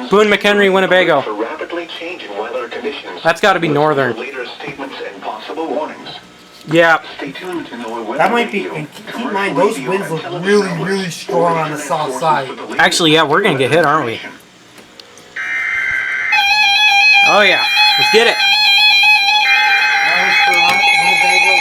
Boone, McHenry, Winnebago. That's got to be northern. Yeah. That might be, and keep in mind, those winds look really, really strong on the south side. Actually, yeah, we're going to get hit, aren't we? Oh, yeah. Let's get it. That was for Winnebago.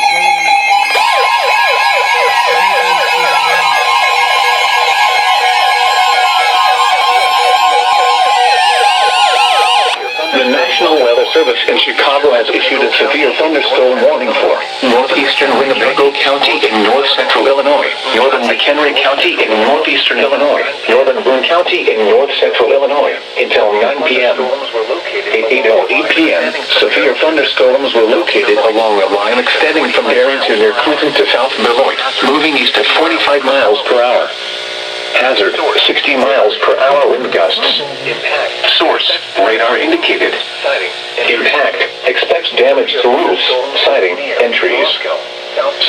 The National Weather Service in Chicago has issued a severe thunderstorm warning for northeastern Winnebago County in north-central Illinois, northern McHenry County in northeastern Illinois, northern Boone County in north-central Illinois until 9 p.m. At 8 p.m., severe thunderstorms were located along a line extending from Barrington near Clinton to South Beloit, moving east at 45 miles per hour. Hazard, 60 miles per hour wind gusts. Impact. Source, radar indicated. Impact, expect damage to roofs, siding, and trees.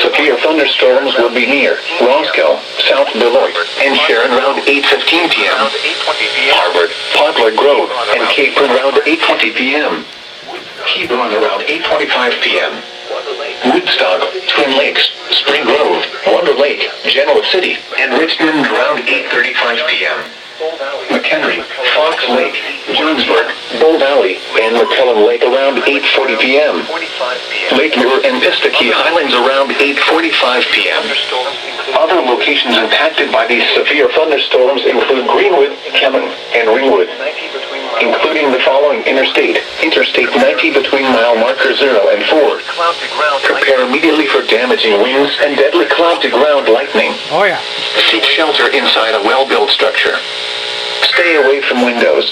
Severe thunderstorms will be near Roscoe, South Beloit, and Sharon around 8:15 p.m. Harvard, Poplar Grove, and Capron around 8:20 p.m. Hebron around 8:25 p.m. Woodstock, Twin Lakes, Spring Grove, Wonder Lake, Genoa City, and Richmond around 8:35 p.m. McHenry, Fox Lake, Jonesburg, Bull Valley, and McClellan Lake around 8:40 p.m. Lake Muir and Pistakee Highlands around 8:45 p.m. Other locations impacted by these severe thunderstorms include Greenwood, Kemen, and Ringwood, including the following Interstate 90 between mile marker 0 and 4. Prepare immediately for damaging winds and deadly cloud-to-ground lightning. Oh, yeah. Seek shelter inside a well-built structure. Stay away from windows.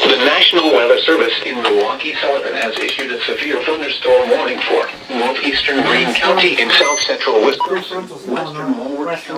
The National Weather Service in Milwaukee-Sullivan has issued a severe thunderstorm warning for northeastern Greene County in south-central Wisconsin.